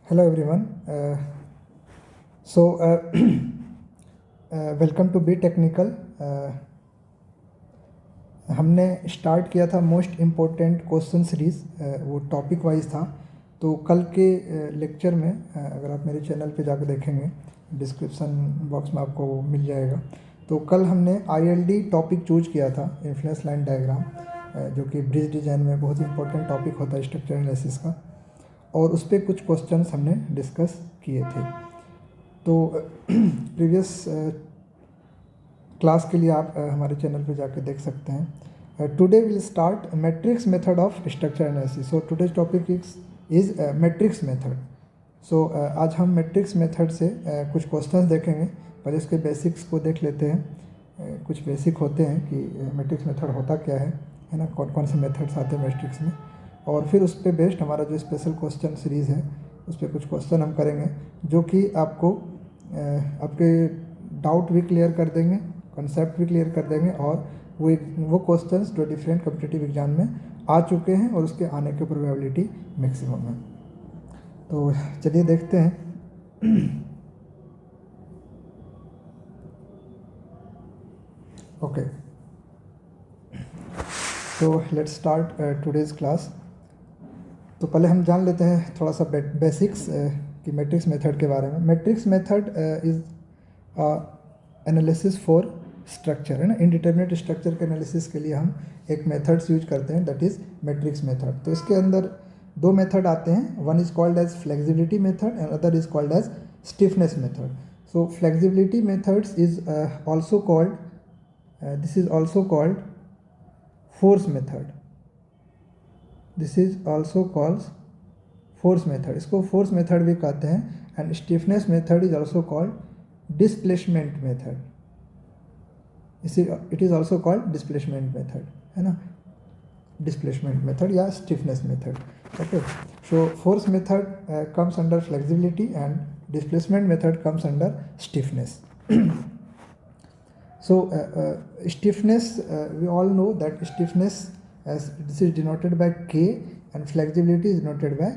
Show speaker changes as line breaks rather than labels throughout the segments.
Hello everyone. Welcome to B technical. हमने start किया था मोस्ट इम्पोर्टेंट क्वेश्चन सीरीज़, वो टॉपिक वाइज था. तो कल के लेक्चर में अगर आप मेरे चैनल पे जाकर देखेंगे, डिस्क्रिप्शन बॉक्स में आपको वो मिल जाएगा. तो कल हमने ILD टॉपिक चूज किया था, इन्फ्लुएंस लाइन डायग्राम, जो कि ब्रिज डिज़ाइन में बहुत इंपॉर्टेंट टॉपिक होता है स्ट्रक्चर एनालिसिस का. और उस पर कुछ क्वेश्चंस हमने डिस्कस किए थे. तो प्रीवियस क्लास के लिए आप हमारे चैनल पे जाके देख सकते हैं. Today will start matrix method of structure analysis. So today's topic is matrix method. So आज हम मैट्रिक्स मेथड से कुछ क्वेश्चंस देखेंगे. पहले इसके बेसिक्स को देख लेते हैं. कुछ बेसिक होते हैं कि मैट्रिक्स मेथड होता क्या है ना, कौन कौन से मेथड्स आते हैं मैट्रिक्स में. और फिर उस पर बेस्ड हमारा जो स्पेशल क्वेश्चन सीरीज़ है उस पर कुछ क्वेश्चन हम करेंगे जो कि आपको आपके डाउट भी क्लियर कर देंगे, कॉन्सेप्ट भी क्लियर कर देंगे, और वो क्वेश्चंस जो डिफरेंट कॉम्पिटिटिव एग्जाम में आ चुके हैं और उसके आने की प्रोबेबिलिटी मैक्सिमम है. तो चलिए देखते हैं. ओके, तो लेट्स स्टार्ट टुडेज़ क्लास. तो पहले हम जान लेते हैं थोड़ा सा बेसिक्स कि मैट्रिक्स मेथड के बारे में. Matrix method is analysis for structure, है ना. इनडिटर्मिनेट स्ट्रक्चर के एनालिसिस के लिए हम एक मेथड्स यूज करते हैं, दैट इज़ मैट्रिक्स मेथड. तो इसके अंदर दो मेथड आते हैं. One is called as flexibility method and other is called as stiffness method. So flexibility methods is also called, this is also called force method. This is also called force method. इसको force method भी कहते हैं. And stiffness method is also called displacement method. It is also called displacement method, है ना. Displacement method या stiffness method. Okay, so force method comes under flexibility and displacement method comes under stiffness. So stiffness, we all know that stiffness, as this is denoted by K and flexibility is denoted by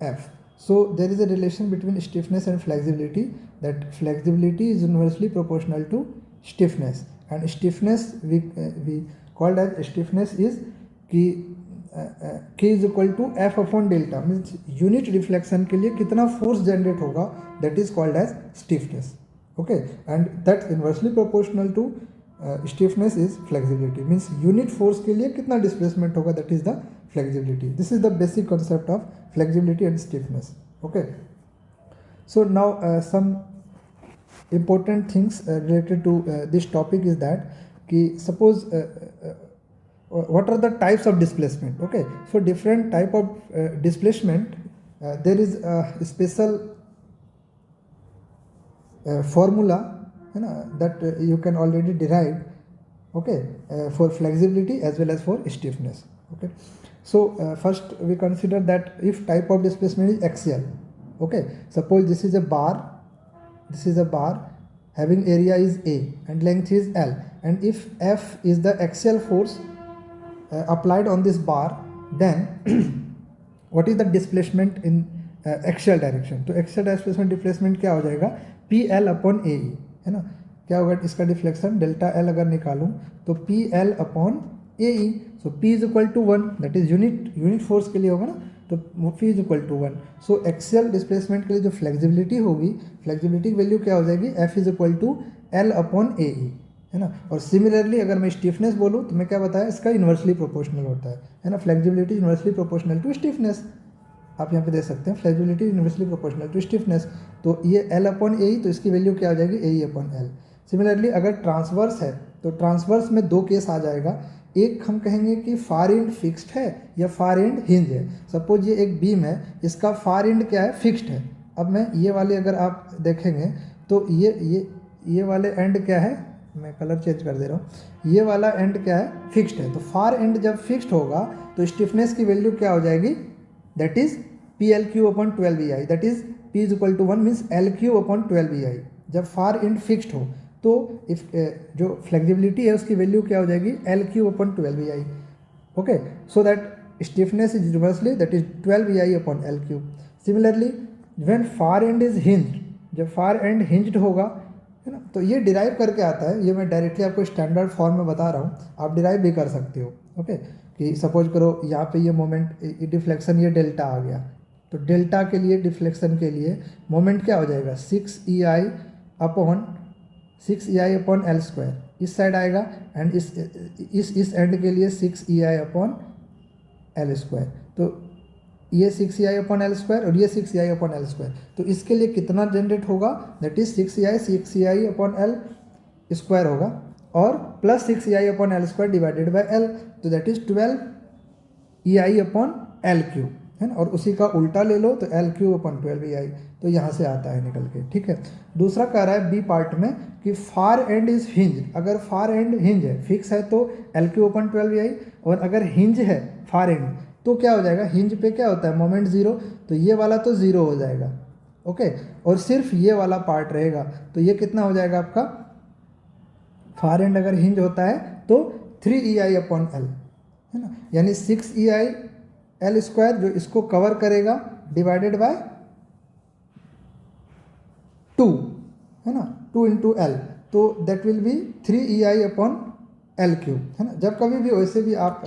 F. So there is a relation between stiffness and flexibility, that flexibility is inversely proportional to stiffness, and stiffness we called as stiffness is कि K is equal to F upon delta, means unit reflection के लिए कितना force generate होगा, that is called as stiffness. Okay, and that's inversely proportional to stiffness is flexibility, means unit force के लिए कितना displacement होगा, that is the flexibility. This is the basic concept of flexibility and stiffness. Okay, so now some important things related to this topic is that कि suppose what are the types of displacement. Okay, so different type of displacement, there is a special formula, है ना, that you can already derive, okay, for flexibility as well as for stiffness. Okay, so first we consider that if type of displacement is axial. Okay, suppose this is a bar having area is A and length is L, and if F is the axial force applied on this bar, then what is the displacement in axial direction. तो axial displacement क्या हो जाएगा, PL upon AE, है ना. क्या होगा इसका deflection, delta L अगर निकालूं तो PL upon AE. So P is equal to 1, that is unit force के लिए होगा ना, तो P is equal to 1. So axial displacement के लिए जो फ्लेक्सिबिलिटी होगी, फ्लेक्सिबिलिटी की वैल्यू क्या हो जाएगी, F is equal to L upon AE, है ना. और सिमिलरली अगर मैं स्टिफनेस बोलूँ तो मैं क्या बताया, इसका इन्वर्सली प्रोपोर्शनल होता है ना. Flexibility inversely proportional to stiffness. आप यहाँ पे देख सकते हैं flexibility inversely proportional to stiffness. तो ये L अपॉन AE, तो इसकी वैल्यू क्या हो जाएगी, AE अपॉन L. सिमिलरली अगर ट्रांसवर्स है तो ट्रांसवर्स में दो केस आ जाएगा. एक हम कहेंगे कि फार एंड फिक्स्ड है या फार एंड हिंज है. सपोज ये एक बीम है, इसका फार एंड क्या है, फिक्स्ड है. अब मैं ये वाले अगर आप देखेंगे तो ये वाले एंड क्या है, मैं कलर चेंज कर दे रहा हूँ, ये वाला एंड क्या है, फिक्स्ड है. तो फार एंड जब फिक्स्ड होगा तो स्टिफनेस की वैल्यू क्या हो जाएगी, that is PL³ upon 12EI, that is P is equal to 1 means L³ upon 12EI. जब फार एंड फिक्स्ड हो तो इफ जो फ्लेक्सिबिलिटी है उसकी वैल्यू क्या हो जाएगी, L³ upon 12EI. Okay, so that stiffness is inversely that is 12EI upon L³. Similarly when far end is hinged, जब फार एंड हिंज्ड होगा, है ना, तो ये डिराइव करके आता है, ये मैं डायरेक्टली आपको स्टैंडर्ड फॉर्म में बता रहा हूँ, आप डिराइव भी कर सकते हो। ओके, कि सपोज करो यहाँ पे ये मोमेंट डिफ्लेक्शन ये डेल्टा आ गया, तो डेल्टा के लिए डिफ्लेक्शन के लिए मोमेंट क्या हो जाएगा 6EI upon 6EI upon L square, इस साइड आएगा, एंड इस एंड के लिए 6EI अपॉन एल स्क्वायर, तो ये 6EI अपॉन एल स्क्वायर और ये 6EI अपॉन एल स्क्वायर, तो इसके लिए कितना जनरेट होगा, that is 6EI upon L square होगा, और plus 6EI upon L square divided by L, तो that is 12EI upon L cube, है ना, और उसी का उल्टा ले लो तो एल क्यूब अपॉन 12EI, तो यहाँ से आता है निकल के। ठीक है, दूसरा कह रहा है बी पार्ट में कि फार एंड इज हिंज, अगर फार एंड हिंज है, फिक्स है तो एल क्यूब अपॉन 12EI, और अगर हिंज है फार एंड तो क्या हो जाएगा, हिंज पे क्या होता है मोमेंट जीरो, तो ये वाला तो जीरो हो जाएगा। ओके, और सिर्फ ये वाला पार्ट रहेगा, तो ये कितना हो जाएगा आपका, फार एंड अगर हिंज होता है तो 3EI अपॉन एल, है ना, यानी 6EI एल स्क्वायर जो इसको कवर करेगा डिवाइडेड बाय 2, है ना, 2 इंटू एल, तो that will be 3EI upon L cube, है ना। जब कभी भी वैसे भी आप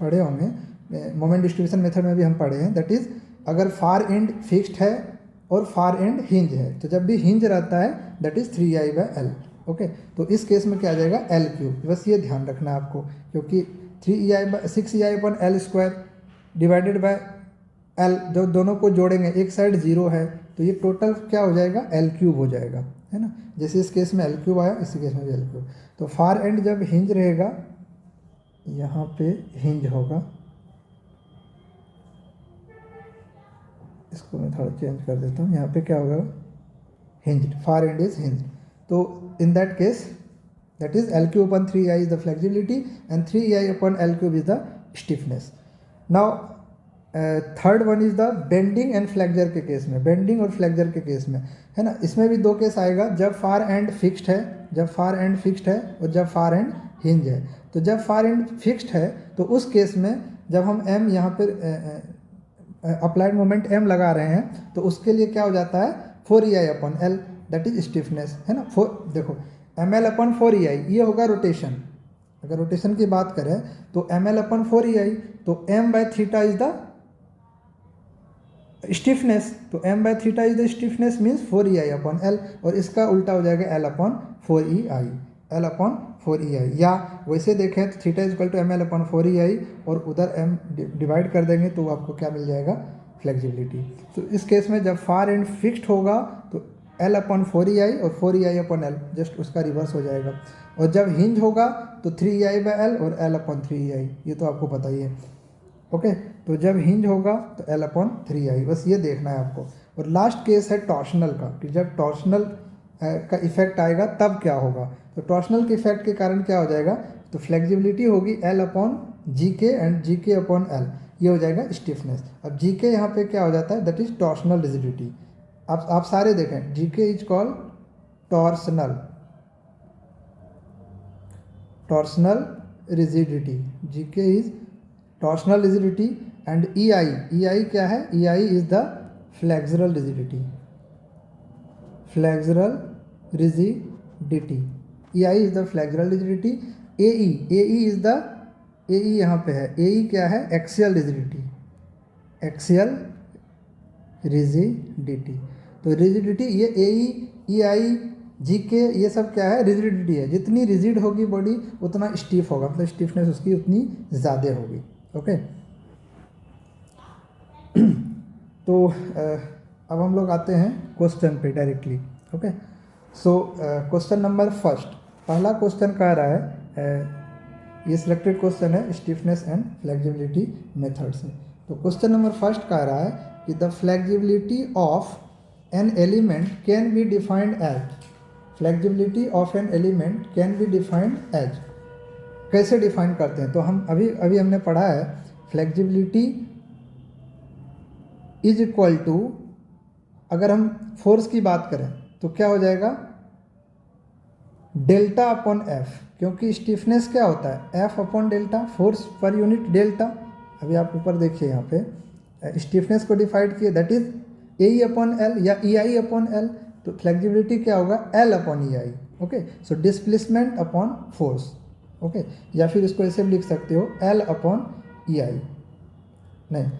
पढ़े होंगे मोमेंट डिस्ट्रीब्यूशन मेथड में भी हम पढ़े हैं, दैट इज अगर फार एंड फिक्स्ड है और फार एंड हिंज है, तो जब भी हिंज रहता है that is 3EI by L. Okay, तो इस केस में क्या आ जाएगा एल क्यूब, बस ये ध्यान रखना है आपको, क्योंकि 6EI upon L square divided by L, जो दोनों को जोड़ेंगे एक साइड जीरो है, तो ये टोटल क्या हो जाएगा एल क्यूब हो जाएगा, है ना, जैसे इस केस में एल क्यूब आया, इसी केस में भी एल क्यूब। तो फार एंड जब हिंज रहेगा, यहाँ पे हिंज होगा, इसको मैं थोड़ा चेंज कर देता हूँ, यहाँ पे क्या होगा hinged, far end is hinged, तो in that case that is L cube upon 3EI is the flexibility and 3EI upon L cube is the stiffness. Now third one is the bending and flexure के case में, bending और flexure के case में, है ना, इसमें भी दो केस आएगा, जब फार एंड फिक्स्ड है, जब फार एंड फिक्स्ड है और जब फार एंड हिंज है। तो जब फार एंड फिक्स्ड है तो उस केस में जब हम एम यहाँ पर अप्लाइड मोमेंट एम लगा रहे हैं, तो उसके लिए क्या हो जाता है 4EI upon L, that is stiffness, है ना। देखो ML अपॉन 4EI ये होगा रोटेशन, अगर रोटेशन की बात करें तो ML अपॉन 4EI, तो m by theta is the stiffness, तो m by theta is the stiffness means 4EI upon L, और इसका उल्टा हो जाएगा L upon 4EI, L upon 4EI, या वैसे देखें तो theta is equal to ML upon 4EI, और उधर m डिवाइड कर देंगे तो आपको क्या मिल जाएगा फ्लेक्सिबिलिटी। तो इस केस में जब फार एंड फिक्स्ड होगा तो L अपॉन 4EI और 4EI अपॉन एल, जस्ट उसका रिवर्स हो जाएगा, और जब हिंज होगा तो 3EI बाय एल और L अपॉन 3EI, ये तो आपको पता ही है। ओके, तो जब हिंज होगा तो L अपॉन 3EI, बस ये देखना है आपको। और लास्ट केस है टॉर्शनल का, कि जब टॉर्शनल का इफेक्ट आएगा तब क्या होगा, तो टॉर्शनल के इफेक्ट के कारण क्या हो जाएगा, तो फ्लेक्सिबिलिटी होगी L upon GK and GK upon L, ये हो जाएगा स्टिफनेस। अब GK यहाँ पे क्या हो जाता है, दैट इज टॉर्शनल रिजिडिटी। आप सारे देखें, GK is called torsional, torsional rigidity, GK is torsional rigidity, and EI क्या है, EI is the flexural rigidity, flexural rigidity, EI is the flexural rigidity. AE is the, AE यहाँ पे है, AE क्या है एक्सियल रिजिडिटी, एक्सियल रिजिडिटी, तो rigidity ये AE EI GK ये सब क्या है रिजिडिटी है, जितनी रिजिड होगी बॉडी उतना स्टिफ होगा, मतलब स्टिफनेस उसकी उतनी ज़्यादा होगी। ओके, तो अब हम लोग आते हैं क्वेश्चन पे directly. Okay, so question number first, पहला क्वेश्चन कह रहा है, ये सिलेक्टेड क्वेश्चन है स्टिफनेस एंड फ्लेक्सिबिलिटी मेथड से। तो क्वेश्चन नंबर फर्स्ट कह रहा है कि the flexibility of an element can be defined as, flexibility of an element can be defined as, कैसे डिफाइन करते हैं, तो हम अभी हमने पढ़ा है फ्लेक्सिबिलिटी इज इक्वल टू, अगर हम फोर्स की बात करें तो क्या हो जाएगा डेल्टा अपॉन एफ, क्योंकि स्टिफनेस क्या होता है F upon delta, force per unit delta. अभी आप ऊपर देखिए यहाँ पे स्टिफनेस को डिफाइंड किए, that is A upon L या ई आई अपॉन एल, तो फ्लेक्सिबिलिटी क्या होगा L upon E I. Okay, so displacement upon force. Okay, या फिर इसको ऐसे भी लिख सकते हो एल अपॉन ई आई, नहीं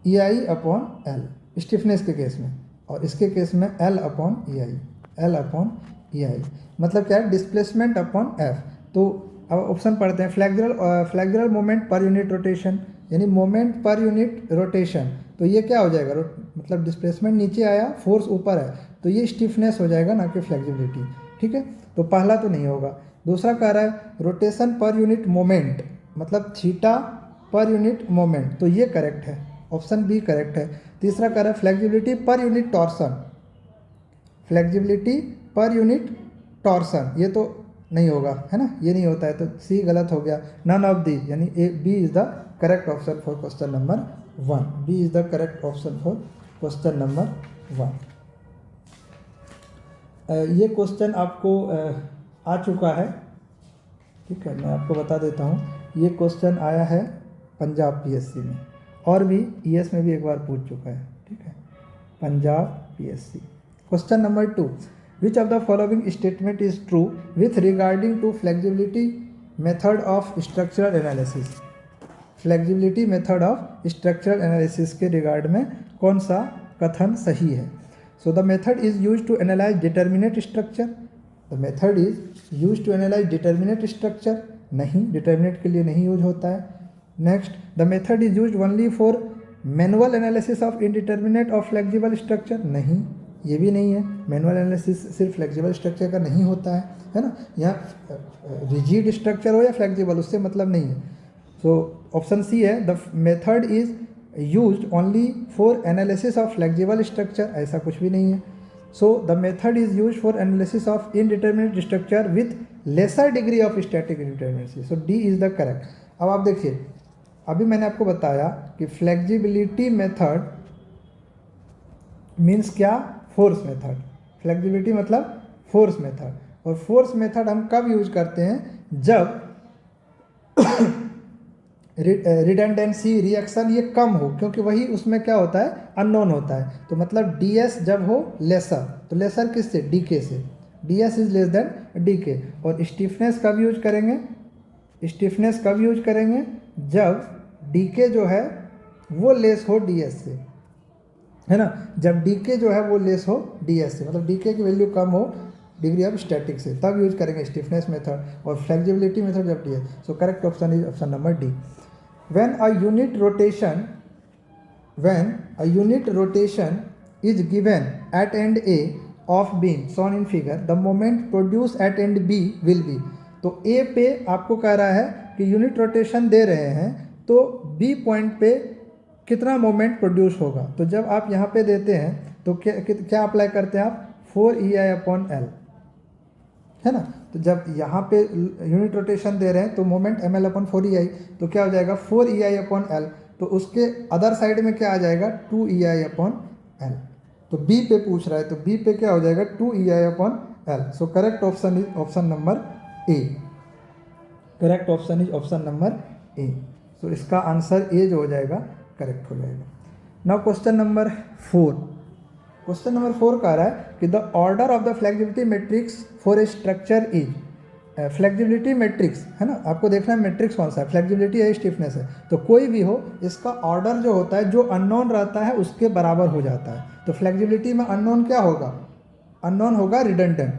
ई आई अपॉन एल स्टिफनेस के केस में, और इसके केस में एल अपॉन ई आई, एल अपॉन ई आई मतलब क्या है डिस्प्लेसमेंट अपॉन एफ। तो अब ऑप्शन पढ़ते हैं, flexural moment per unit rotation, यानी मोमेंट पर यूनिट रोटेशन, तो ये क्या हो जाएगा मतलब डिस्प्लेसमेंट नीचे आया, फोर्स ऊपर है, तो ये स्टिफनेस हो जाएगा ना कि फ्लेक्सिबिलिटी। ठीक है, तो पहला तो नहीं होगा। दूसरा कह रहा है रोटेशन पर यूनिट मोमेंट, मतलब थीटा पर यूनिट मोमेंट, तो ये करेक्ट है, ऑप्शन बी करेक्ट है। तीसरा कह रहा है flexibility per unit torsion, flexibility per unit torsion, ये तो नहीं होगा, है ना, ये नहीं होता है, तो सी गलत हो गया। नन ऑफ दी, यानी A B is the correct option for question number 1, B is the correct option for question number 1। ये क्वेश्चन आपको आ चुका है, ठीक है, मैं आपको बता देता हूँ, ये क्वेश्चन आया है पंजाब पीएससी में, और भी ईएस में भी एक बार पूछ चुका है। ठीक है, Punjab PSC. Question number 2, which of the following statement is true with regarding to flexibility method of structural analysis? Flexibility method of structural analysis के रिगार्ड में कौन सा कथन सही है? So the method is use to analyse determinate structure, the method is use to analyse determinate structure, नहीं, determinate के लिए नहीं यूज होता है। Next, the method is use only for manual analysis of indeterminate of flexible structure, नहीं, ये भी नहीं है, मैनुअल एनालिसिस सिर्फ फ्लेक्सिबल स्ट्रक्चर का नहीं होता है ना, यहाँ रिजिड स्ट्रक्चर हो या फ्लेक्सिबल उससे मतलब नहीं है। सो ऑप्शन सी है, the method is used only for analysis of flexible structure, ऐसा कुछ भी नहीं है। So the method is used for analysis of indeterminate structure with lesser degree of static indeterminacy, so D is the correct. अब आप देखिए, अभी मैंने आपको बताया कि फ्लेक्सिबिलिटी मेथड मीन्स क्या, फोर्स मेथड, फ्लेक्सिबिलिटी मतलब फोर्स मेथड, और फोर्स मेथड हम कब यूज करते हैं, जब रिडंडेंसी रिएक्शन ये कम हो, क्योंकि वही उसमें क्या होता है अननोन होता है, तो मतलब ds जब हो लेसर, तो लेसर किससे, dk से, ds is less than dk। और स्टिफनेस कब यूज करेंगे, स्टिफनेस कब यूज करेंगे, जब dk जो है वो लेस हो ds से, है ना, जब dk जो है वो लेस हो ds से, मतलब dk की वैल्यू कम हो डिग्री ऑफ स्टैटिक से, तब यूज करेंगे स्टिफनेस मेथड, और फ्लेक्सिबिलिटी मेथड जब ds। So correct option is option number D. when a unit rotation is given at end A of beam shown in figure, the moment produced at end B will be, तो A पे आपको कह रहा है कि unit rotation दे रहे हैं, तो B पॉइंट पे कितना मोमेंट प्रोड्यूस होगा, तो जब आप यहाँ पे देते हैं तो क्या अप्लाई करते हैं आप, 4EI अपॉन एल, है ना, तो जब यहाँ पे यूनिट रोटेशन दे रहे हैं तो मोमेंट ml अपॉन 4EI, तो क्या हो जाएगा 4EI अपॉन एल, तो उसके अदर साइड में क्या आ जाएगा 2EI अपॉन एल, तो B पे पूछ रहा है, तो B पे क्या हो जाएगा 2EI upon L. So correct option is option number A, correct option is option number A. So इसका आंसर ए जो हो जाएगा करेक्ट हो जाएगा। Now question number 4, question number 4 कह रहा है कि the order of the flexibility matrix for a structure is, flexibility matrix है ना, आपको देखना है मैट्रिक्स कौन सा है, फ्लेक्सिबिलिटी है स्टिफनेस है, तो कोई भी हो इसका ऑर्डर जो होता है जो अननोन रहता है उसके बराबर हो जाता है। तो फ्लेक्सिबिलिटी में अननोन क्या होगा, अननोन होगा रिडंडेंट,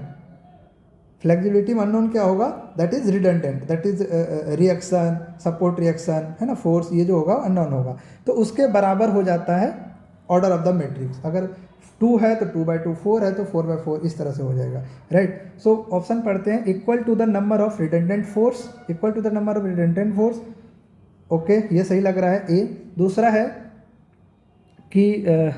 फ्लेक्सिबिलिटी में अननोन क्या होगा, that is redundant, that is reaction, support reaction, है ना, फोर्स, ये जो होगा अननोन होगा, तो उसके बराबर हो जाता है ऑर्डर ऑफ द मैट्रिक्स। अगर 2 है तो 2/2, 4 है तो 4/4, इस तरह से हो जाएगा, राइट। सो ऑप्शन पढ़ते हैं, equal to the number of redundant force, equal to the number of redundant force, okay, ये सही लग रहा है ए। दूसरा है कि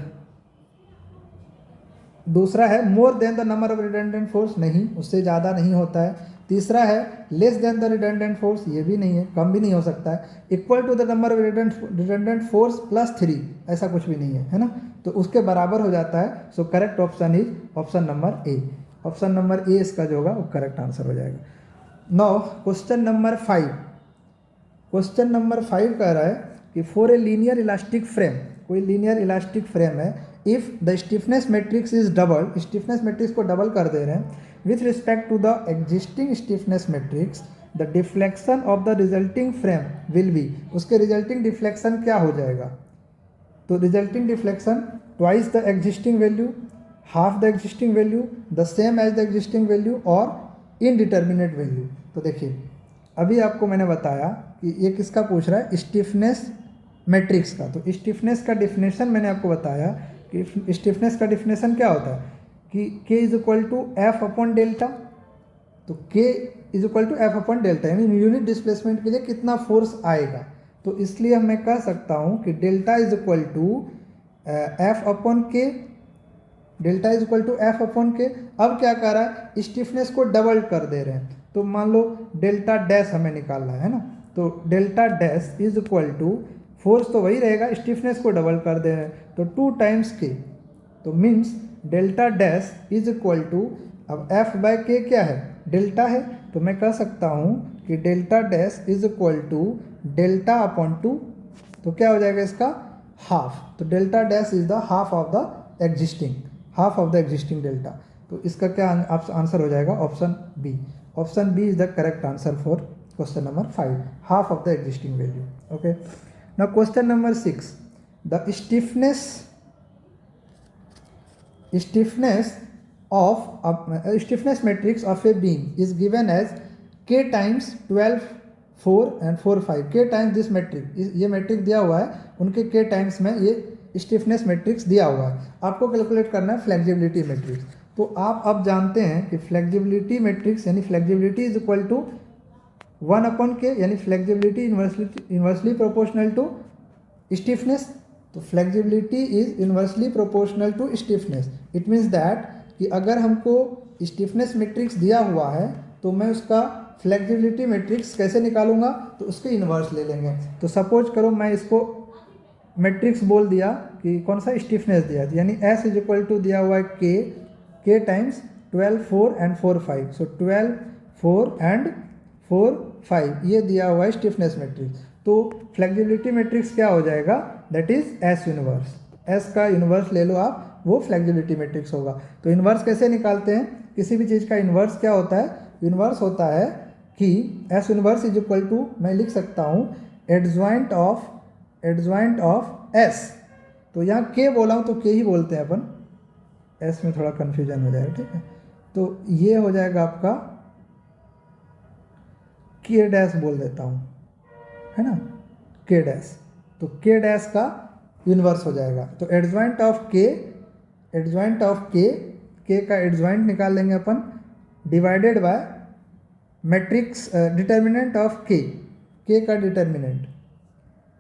दूसरा है more than the number of redundant force, नहीं, उससे ज़्यादा नहीं होता है। तीसरा है less than the redundant force, ये भी नहीं है, कम भी नहीं हो सकता है। Equal to the number of redundant force plus 3, ऐसा कुछ भी नहीं है ना, तो उसके बराबर हो जाता है। So correct option is option number A, option number A इसका जो होगा वो करेक्ट आंसर हो जाएगा। Now question number 5, question number 5 कह रहा है कि for a linear elastic frame कोई लीनियर इलास्टिक फ्रेम है, if the stiffness matrix is double, stiffness matrix को डबल कर दे रहे हैं with respect to the existing stiffness matrix, the deflection of the resulting frame will be, उसके resulting deflection क्या हो जाएगा, तो resulting deflection twice the existing value, half the existing value, the same as the existing value और indeterminate value. तो देखिए अभी आपको मैंने बताया कि ये किसका पूछ रहा है, स्टिफनेस मैट्रिक्स का। तो स्टिफनेस का डिफिनेशन मैंने आपको बताया कि स्टिफनेस का डिफिनेशन क्या होता है कि K is equal to F upon delta. तो K is equal to F upon delta, यानी यूनिट डिस्प्लेसमेंट के लिए कितना फोर्स आएगा। तो इसलिए मैं कह सकता हूँ कि delta is equal to F upon K, delta is equal to F upon K. अब क्या कर रहा है, स्टिफनेस को डबल कर दे रहे हैं, तो मान लो डेल्टा डैश हमें निकालना है ना, तो delta dash is equal to, force तो वही रहेगा, स्टिफनेस को डबल कर दे रहे हैं, तो 2 टाइम्स के, तो means delta dash is equal to, अब एफ बाय के क्या है, डेल्टा है, तो मैं कह सकता हूँ कि delta dash is equal to delta upon 2, तो क्या हो जाएगा इसका हाफ, तो delta dash is the half of the existing, half of the existing delta. तो इसका क्या आंसर हो जाएगा, option B. Option B is the correct answer for question number 5, half of the existing value. Okay, now question number 6, the stiffness matrix of a beam is given as k times 12 4 and 4 5, k times this matrix, ये matrix दिया हुआ है, उनके k times में ये stiffness matrix दिया हुआ है, आपको कैलकुलेट करना है फ्लेक्सिबिलिटी मैट्रिक्स। तो आप अब जानते हैं कि फ्लेक्सिबिलिटी मैट्रिक्स यानी flexibility is equal to 1 upon K, यानी flexibility inversely proportional to stiffness. तो flexibility is inversely proportional to stiffness. It means that कि अगर हमको स्टिफनेस मैट्रिक्स दिया हुआ है तो मैं उसका फ्लेक्सिबिलिटी मैट्रिक्स कैसे निकालूंगा, तो उसके इन्वर्स ले लेंगे। तो सपोज करो मैं इसको मैट्रिक्स बोल दिया कि कौन सा स्टिफनेस दिया, यानी एस इज इक्वल टू दिया हुआ है के टाइम्स 12 4 एंड 4 5, सो 12 4 एंड 4 5 ये दिया हुआ है स्टिफनेस मैट्रिक्स। तो फ्लेक्सिबिलिटी मैट्रिक्स क्या हो जाएगा, that is S inverse, S का इन्वर्स ले लो आप, वो फ्लेक्सिबिलिटी मैट्रिक्स होगा। तो इन्वर्स कैसे निकालते हैं, किसी भी चीज़ का इन्वर्स क्या होता है, इन्वर्स होता है कि S inverse is equal to, मैं लिख सकता हूँ एडजॉइंट ऑफ एस। तो यहाँ के बोला हूँ तो के ही बोलते हैं अपन, एस में थोड़ा कन्फ्यूजन हो जाएगा, ठीक है। तो ये हो जाएगा आपका के डैश बोल देता हूँ, है ना, के डैश। तो के डैश का इन्वर्स हो जाएगा। तो एडजॉइंट ऑफ के का एडजॉइंट निकाल लेंगे अपन, divided by matrix determinant of K का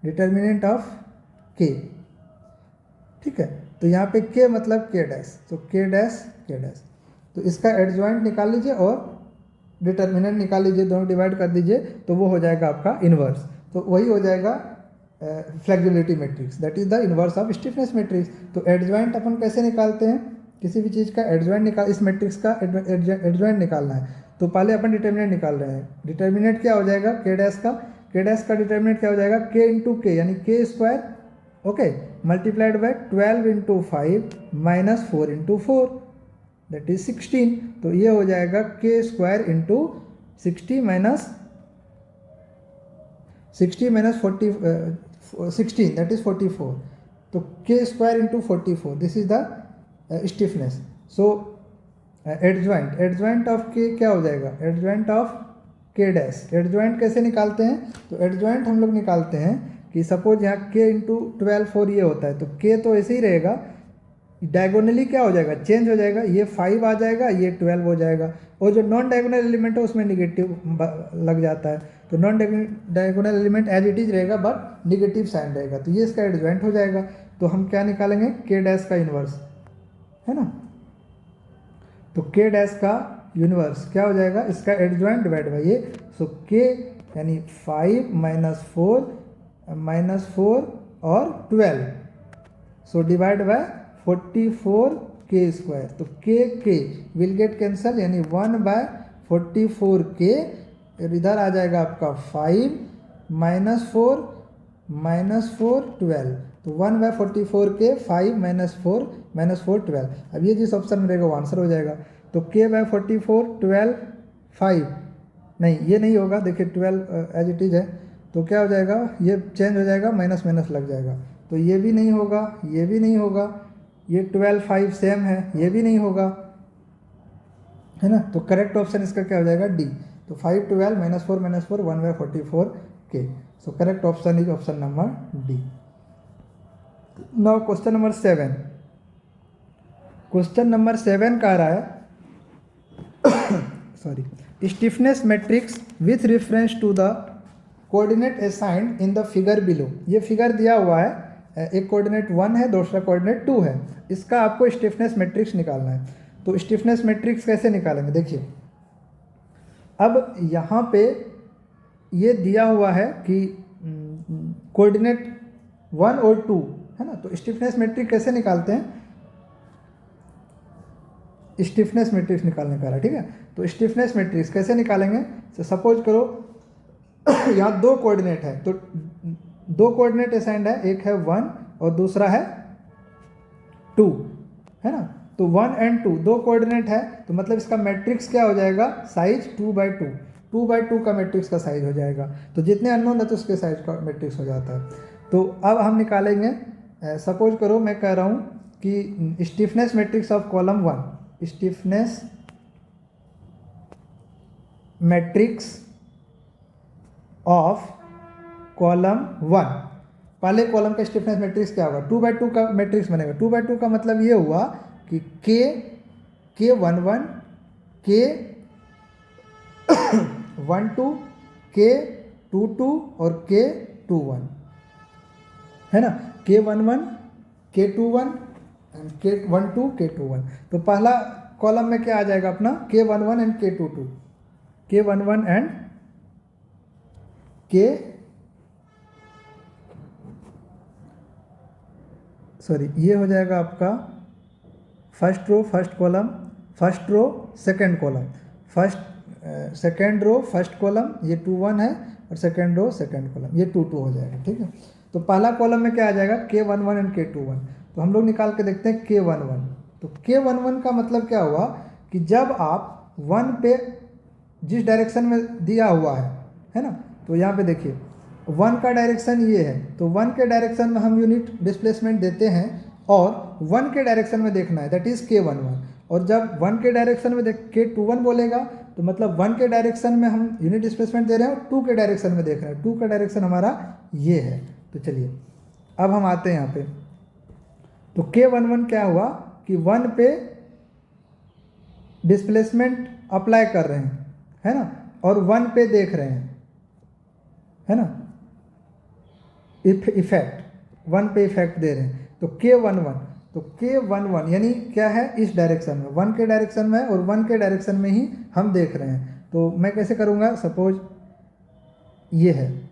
डिटर्मिनेंट ऑफ के, ठीक है। तो यहाँ पे के मतलब के डैश, तो के डैश। तो इसका एडजॉइंट निकाल लीजिए और डिटर्मिनेंट निकाल लीजिए, दोनों डिवाइड कर दीजिए, तो वो हो जाएगा आपका इन्वर्स। तो वही हो जाएगा flexibility matrix, that is the inverse of stiffness matrix. तो एडजॉइंट अपन कैसे निकालते हैं, किसी भी चीज़ का एडजॉइंट इस मैट्रिक्स का एडजॉइंट निकालना है, तो पहले अपन डिटर्मिनेंट निकाल रहे हैं। डिटर्मिनेंट क्या हो जाएगा, के डैश का डिटर्मिनेंट क्या हो जाएगा, के इंटू के, यानी के square, okay, multiplied by 12 into 5 minus 4 into 4, that is 16। तो ये हो जाएगा के square into 60 minus 16, that is 44। तो के square into 44, this is the stiffness. So adjoint of के क्या हो जाएगा, एडजॉइंट ऑफ के डैश। एडजॉइंट कैसे निकालते हैं, तो एडजॉइंट हम लोग निकालते हैं कि सपोज यहाँ के इंटू 12 4 ये होता है, तो के तो ऐसे ही रहेगा, डायगोनली क्या हो जाएगा, चेंज हो जाएगा, ये 5 आ जाएगा, ये 12 हो जाएगा, और जो नॉन डायगोनल एलिमेंट है उसमें निगेटिव लग जाता है। तो non diagonal element as it is रहेगा बट निगेटिव साइन रहेगा, तो ये इसका एडजॉइंट हो जाएगा। तो हम क्या निकालेंगे, के डैश का इन्वर्स, है ना। तो के डैश का यूनिवर्स क्या हो जाएगा, इसका एडजॉइंट डिवाइड बाई ये, सो के यानी 5 माइनस 4 और 12, सो डिवाइड बाय 44 के स्क्वायर। तो के विल गेट कैंसल, यानी 1 बाय 44 के, इधर आ जाएगा आपका 5 माइनस 4 12, तो 1/44k 5 - 4 12। अब ये जिस ऑप्शन में रहेगा वो आंसर हो जाएगा। तो k/44 12 5, नहीं ये नहीं होगा, देखिए 12 एज इट इज़ है, तो क्या हो जाएगा, ये चेंज हो जाएगा, माइनस माइनस लग जाएगा, तो ये भी नहीं होगा, ये भी नहीं होगा, ये 12 5 सेम है, ये भी नहीं होगा, है ना। तो करेक्ट ऑप्शन इसका क्या हो जाएगा, डी। तो 5 12 -4 -4 1/44k। So correct option is option number D. Now question number 7। Question number 7 कह रहा है sorry, stiffness matrix with reference to the coordinate assigned in the figure below. ये फिगर दिया हुआ है, एक कोऑर्डिनेट 1 है, दूसरा कोऑर्डिनेट 2 है, इसका आपको स्टिफनेस मैट्रिक्स निकालना है। तो स्टिफनेस मैट्रिक्स कैसे निकालेंगे, देखिए अब यहाँ पे ये दिया हुआ है कि कोऑर्डिनेट 1 और 2 है ना। तो स्टिफनेस मैट्रिक्स कैसे निकालते हैं, स्टिफनेस मैट्रिक्स निकालने का है, ठीक है। तो स्टिफनेस मैट्रिक्स कैसे निकालेंगे, तो सपोज करो यहाँ 2 कोऑर्डिनेट है, तो 2 कोऑर्डिनेट असाइंड है, एक है 1 और दूसरा है 2, है ना। तो 1 और 2 दो कोऑर्डिनेट है, तो मतलब इसका मैट्रिक्स क्या हो जाएगा, साइज 2/2, 2/2 का मैट्रिक्स का साइज हो जाएगा। तो जितने अननोन है तो उसके साइज का मैट्रिक्स हो जाता है। तो अब हम निकालेंगे, सपोज करो मैं कह रहा हूँ कि stiffness matrix of column 1, stiffness matrix of column 1, पहले कॉलम का स्टिफनेस मैट्रिक्स क्या होगा, 2/2 का मैट्रिक्स बनेगा। 2/2 का मतलब ये हुआ कि K11 K12 K22 और K21, है ना। K11 K21 K12 K21। तो पहला कॉलम में क्या आ जाएगा अपना, K11 and K22, K11 and ये हो जाएगा आपका first row first column, first row second column, second row first column, ये 2 1 है, और सेकंड रो सेकंड कॉलम, ये 2 2 हो जाएगा, ठीक है। तो पहला कॉलम में क्या आ जाएगा, K11 एंड K21। तो हम लोग निकाल के देखते हैं K11। तो K11 का मतलब क्या हुआ कि जब आप 1 पे जिस डायरेक्शन में दिया हुआ है ना, तो यहाँ पे देखिए 1 का डायरेक्शन ये है, तो 1 के डायरेक्शन में हम यूनिट डिस्प्लेसमेंट देते हैं और 1 के डायरेक्शन में देखना है, दैट इज K11। और जब 1 के डायरेक्शन में K21 बोलेगा तो मतलब 1 के डायरेक्शन में हम यूनिट डिस्प्लेसमेंट दे रहे हैं और 2 के डायरेक्शन में देख रहे हैं, 2 का डायरेक्शन हमारा ये है। तो चलिए अब हम आते हैं यहाँ पे, तो K11 क्या हुआ कि 1 पे डिस्प्लेसमेंट अप्लाई कर रहे हैं, है ना, और 1 पे देख रहे हैं, है ना, इफेक्ट 1 पे इफेक्ट दे रहे हैं। तो K11 यानी क्या है, इस डायरेक्शन में, 1 के डायरेक्शन में और 1 के डायरेक्शन में ही हम देख रहे हैं। तो मैं कैसे करूँगा, सपोज ये है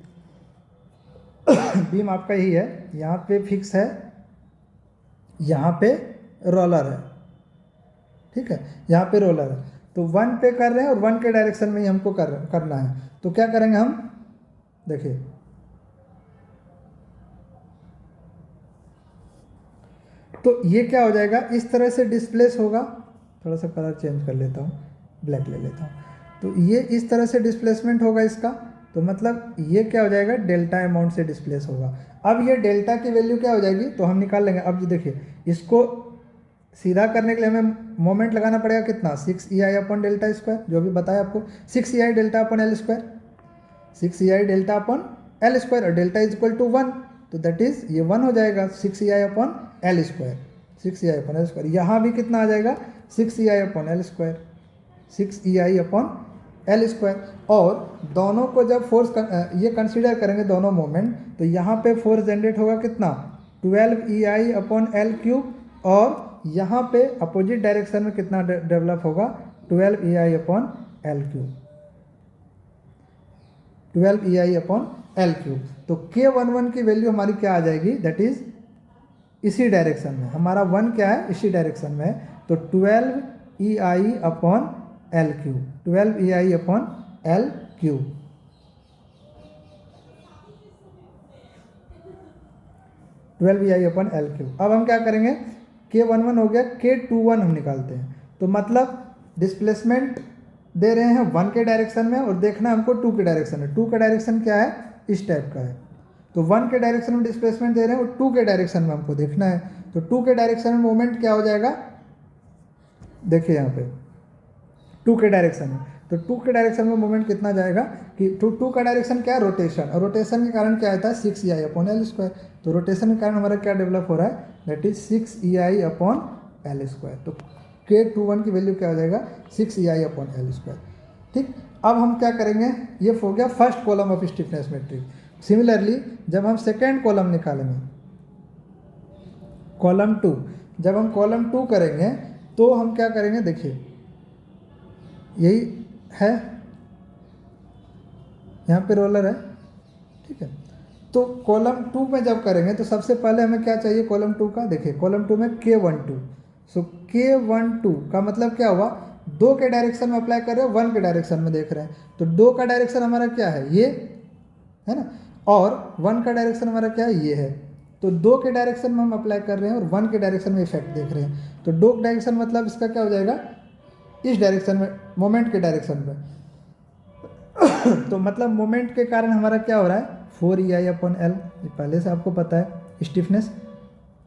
बीम आपका यही है, यहाँ पे फिक्स है, यहाँ पे रोलर है, ठीक है, यहाँ पे रोलर है। तो 1 पे कर रहे हैं और 1 के डायरेक्शन में ही हमको करना है। तो क्या करेंगे हम, देखिए तो ये क्या हो जाएगा, इस तरह से डिस्प्लेस होगा, थोड़ा सा कलर चेंज कर लेता हूँ, ब्लैक ले लेता हूँ। तो ये इस तरह से डिस्प्लेसमेंट होगा इसका, तो मतलब ये क्या हो जाएगा, डेल्टा अमाउंट से डिस्प्लेस होगा। अब ये डेल्टा की वैल्यू क्या हो जाएगी, तो हम निकाल लेंगे। अब देखिए इसको सीधा करने के लिए हमें मोमेंट लगाना पड़ेगा कितना, 6EI/डेल्टा स्क्वायर, जो भी बताया आपको, 6EI delta upon L square, 6EI delta upon L square, और डेल्टा इज इक्वल टू 1, तो दैट इज ये 1 हो जाएगा, 6EI/L स्क्वायर, 6EI/L स्क्वायर। यहाँ भी कितना आ जाएगा, 6EI/L स्क्वायर, 6EI/L स्क्वायर। और दोनों को जब फोर्स ये कंसीडर करेंगे दोनों मोमेंट, तो यहाँ पे फोर्स जनरेट होगा कितना, 12EI/L क्यूब, और यहाँ पे अपोजिट डायरेक्शन में कितना डेवलप होगा, 12EI/L क्यूब, 12EI/L क्यूब। तो K11 की वैल्यू हमारी क्या आ जाएगी, दैट इज इसी डायरेक्शन में, हमारा 1 क्या है, इसी डायरेक्शन में है, तो 12EI/L cube, 12EI/L cube. 12EI/L3। अब हम क्या करेंगे, K11 हो गया, K21 हम निकालते हैं। तो मतलब डिस्प्लेसमेंट दे रहे हैं 1 के डायरेक्शन में और देखना है हमको 2 के डायरेक्शन में। 2 का डायरेक्शन क्या है, इस टाइप का है। तो 1 के डायरेक्शन में डिस्प्लेसमेंट दे रहे हैं और 2 के डायरेक्शन में हमको देखना है। तो 2 के डायरेक्शन में मोमेंट क्या हो जाएगा, देखिए यहाँ पे 2 के डायरेक्शन में, तो 2 के डायरेक्शन में मोमेंट कितना जाएगा कि 2 का डायरेक्शन क्या है, रोटेशन, और रोटेशन के कारण क्या आता है 6EI/L²। तो रोटेशन के कारण हमारा क्या डेवलप हो रहा है, दैट इज 6EI/L²। तो K21 की वैल्यू क्या हो जाएगा, 6EI/L²। ठीक, अब हम क्या करेंगे, ये हो गया first column of stiffness matrix. Similarly जब हम सेकेंड कॉलम निकालेंगे, कॉलम 2, जब हम कॉलम 2 करेंगे तो हम क्या करेंगे, देखिए यही है, यहाँ पे रोलर है, ठीक है। तो कॉलम 2 में जब करेंगे तो सबसे पहले हमें क्या चाहिए कॉलम 2 का, देखिए कॉलम 2 में K12। सो K12 का मतलब क्या हुआ, 2 के डायरेक्शन में अप्लाई कर रहे हैं, 1 के डायरेक्शन में देख रहे हैं। तो 2 का डायरेक्शन हमारा क्या है, ये है ना, और 1 का डायरेक्शन हमारा क्या है, ये है। तो 2 के डायरेक्शन में हम अप्लाई कर रहे हैं और 1 के डायरेक्शन में इफेक्ट देख रहे हैं। तो 2 डायरेक्शन मतलब इसका क्या हो जाएगा, इस डायरेक्शन में, मोमेंट के डायरेक्शन में। तो मतलब मोमेंट के कारण हमारा क्या हो रहा है, 4EI/L। ये पहले से आपको पता है, स्टिफनेस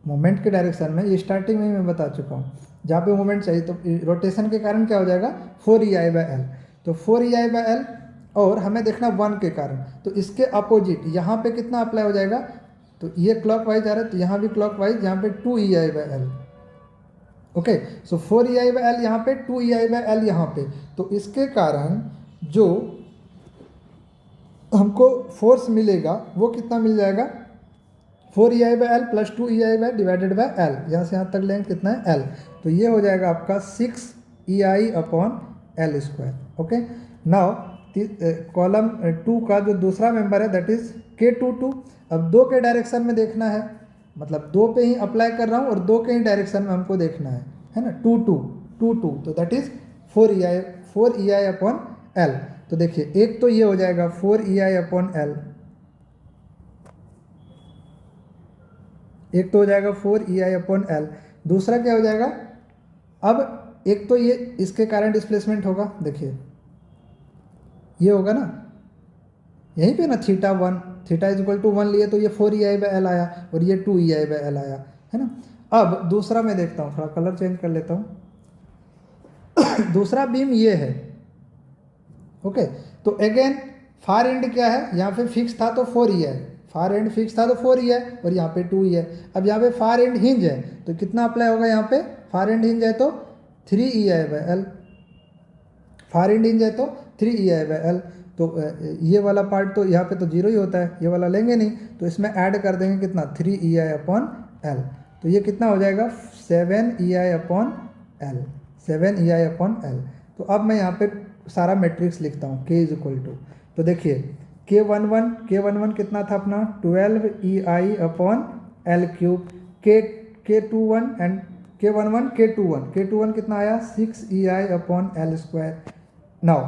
मोमेंट के डायरेक्शन में, ये स्टार्टिंग में ही मैं बता चुका हूँ। जहाँ पे मोमेंट चाहिए तो रोटेशन के कारण क्या हो जाएगा 4EI/L। तो 4EI/L, और हमें देखना 1 के कारण, तो इसके अपोजिट यहाँ पे कितना अप्लाई हो जाएगा, तो ये क्लॉकवाइज आ रहा है तो यहाँ भी क्लॉकवाइज, यहाँ पे 2EI/L। ओके, सो 4EI/L यहाँ पे, 2EI/L यहाँ पे। तो इसके कारण जो हमको फोर्स मिलेगा वो कितना मिल जाएगा, 4EI/L plus 2EI divided by L। यहाँ से यहाँ तक लेंगे कितना है, L। तो ये हो जाएगा आपका 6EI/L²। ओके, नाउ कॉलम 2 का जो दूसरा मेंबर है दैट इज K22। अब 2 के डायरेक्शन में देखना है, मतलब 2 पे ही अप्लाई कर रहा हूँ और 2 के ही डायरेक्शन में हमको देखना है ना, 2 2, तो दैट इज 4EI/L। तो देखिए एक तो ये हो जाएगा 4EI/L, एक तो हो जाएगा 4EI/L, दूसरा क्या हो जाएगा, अब एक तो ये इसके कारण डिस्प्लेसमेंट होगा, देखिए ये होगा ना, यहीं पे ना θ1, θ=1 लिए तो ये 4EI/L आया और ये 2EI/L आया, है ना। अब दूसरा मैं देखता हूँ, थोड़ा कलर चेंज कर लेता हूँ। दूसरा बीम ये है, ओके। तो अगेन फार एंड क्या है, यहाँ पे फिक्स था तो 4EI, फार एंड फिक्स था तो 4EI और यहाँ पे 2EI। अब यहाँ पे फार एंड हिंज है तो कितना अप्लाई होगा, यहाँ पे फार एंड हिंज है तो 3EI/L, फार एंड हिंज है तो 3EI/L। तो ये वाला पार्ट तो यहाँ पे तो 0 ही होता है, ये वाला लेंगे नहीं, तो इसमें ऐड कर देंगे कितना, 3EI/L। तो ये कितना हो जाएगा 7EI/L, 7EI/L। तो अब मैं यहाँ पे सारा मैट्रिक्स लिखता हूँ, K = तो देखिए K11 कितना था अपना 12EI/L³, K21 एंड K11 कितना आया 6EI/L²। नाउ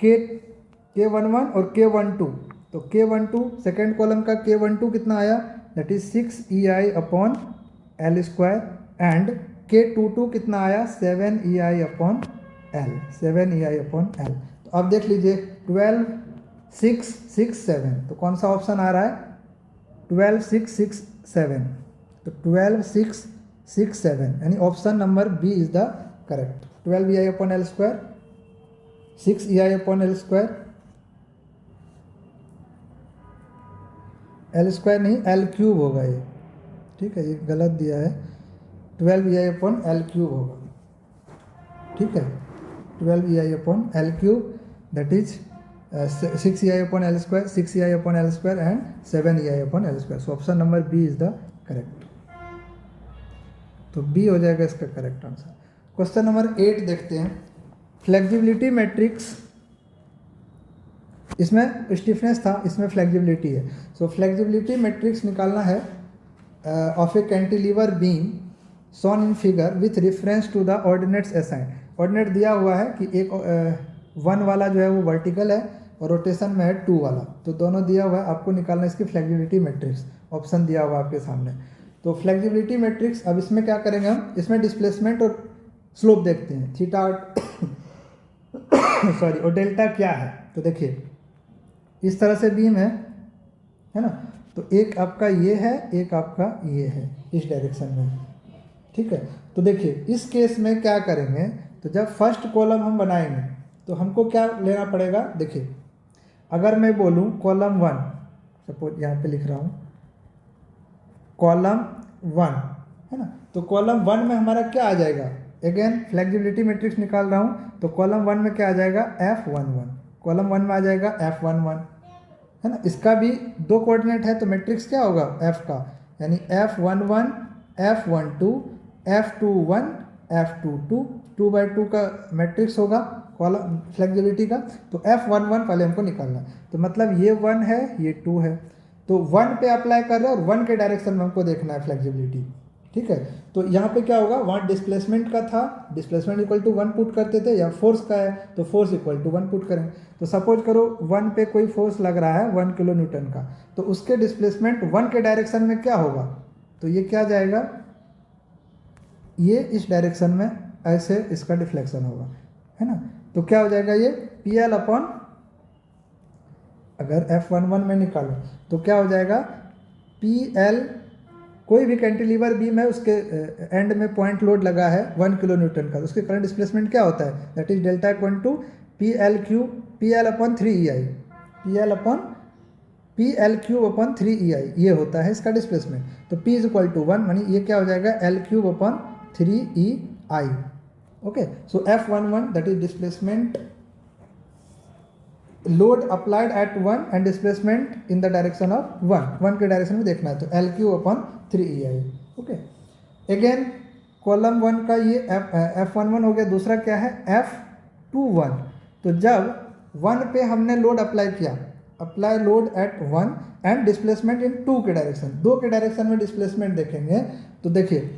K11 और K12, तो K12 सेकेंड कॉलम का K12 कितना आया, that is 6EI/L² and K22 कितना आया 7EI/L, 7EI/L। तो अब देख लीजिए 12 6 6 7, तो कौन सा ऑप्शन आ रहा है 12 6 6 7, तो 12 6 6 7 यानी option number B is the correct. 12EI/L², 6EI/L², L² नहीं L³ होगा ये, ठीक है, ये गलत दिया है, 12EI/L³ होगा, ठीक है, 12EI/L³ that is 6EI/L², 6EI/L² and 7EI/L²। So option number B is the correct, तो बी हो जाएगा इसका करेक्ट आंसर। क्वेश्चन नंबर 8 देखते हैं, फ्लेक्सिबिलिटी मैट्रिक्स, इसमें स्टिफनेस था, इसमें फ्लेक्सिबिलिटी है। सो फ्लेक्सिबिलिटी मैट्रिक्स निकालना है of a cantilever beam shown in figure with reference to the ordinates assign. Ordinate दिया हुआ है कि एक 1 वाला जो है वो वर्टिकल है और रोटेशन में है 2 वाला, तो दोनों दिया हुआ है, आपको निकालना है इसकी फ्लेक्सिबिलिटी मैट्रिक्स, ऑप्शन दिया हुआ है आपके सामने। तो फ्लेक्सिबिलिटी मैट्रिक्स, अब इसमें क्या करेंगे हम, इसमें डिस्प्लेसमेंट और स्लोप देखते हैं, थीटा सॉरी और डेल्टा क्या है। तो देखिए इस तरह से बीम है ना, तो एक आपका ये है, एक आपका ये है इस डायरेक्शन में, ठीक है। तो देखिए इस केस में क्या करेंगे, तो जब फर्स्ट कॉलम हम बनाएंगे तो हमको क्या लेना पड़ेगा, देखिए अगर मैं बोलूँ कॉलम 1, सपोज यहाँ पे लिख रहा हूँ कॉलम 1, है ना, तो कॉलम 1 में हमारा क्या आ जाएगा, अगेन फ्लेक्सिबिलिटी मैट्रिक्स निकाल रहा हूँ, तो कॉलम 1 में क्या आ जाएगा F11, कॉलम 1 में आ जाएगा F11, है ना। इसका भी 2 कोऑर्डिनेट है तो मैट्रिक्स क्या होगा F का, यानी F11 F12 F21 F22, 2/2 का मैट्रिक्स होगा कॉलम फ्लेक्सिबिलिटी का। तो F11 पहले हमको निकालना है, तो मतलब ये 1 है ये 2 है, तो 1 पे अप्लाई कर रहे हैं और 1 के डायरेक्शन में हमको देखना है फ्लेक्सिबिलिटी, ठीक है। तो यहाँ पे क्या होगा, वहाँ डिस्प्लेसमेंट का था, डिस्प्लेसमेंट इक्वल टू 1 पुट करते थे, या फोर्स का है तो फोर्स इक्वल टू 1 पुट करें। तो सपोज करो 1 पे कोई फोर्स लग रहा है 1 किलो न्यूटन का, तो उसके डिस्प्लेसमेंट 1 के डायरेक्शन में क्या होगा, तो ये क्या जाएगा, ये इस डायरेक्शन में ऐसे इसका डिफ्लेक्शन होगा, है ना। तो क्या हो जाएगा ये PL अपॉन, अगर F11 में निकालो तो क्या हो जाएगा PL, कोई भी कैंटिलीवर बीम है उसके एंड में पॉइंट लोड लगा है 1 किलो न्यूटन का, तो उसके करंट डिस्प्लेसमेंट क्या होता है, that is delta equal to PL upon 3EI, PL³ upon 3EI, ये होता है इसका डिस्प्लेसमेंट। तो P इज इक्वल टू 1, मानी ये क्या हो जाएगा L³ upon 3EI, okay. So F11 that is displacement load applied at 1 and displacement in the direction of 1 के डायरेक्शन में देखना है, तो L³ upon 3EI, okay. Again column 1 का ये F11 हो गया, दूसरा क्या है F21, तो जब 1 पे हमने लोड अप्लाई किया, apply load at 1 and displacement in 2 के डायरेक्शन, 2 के डायरेक्शन में डिस्प्लेसमेंट देखेंगे, तो देखिए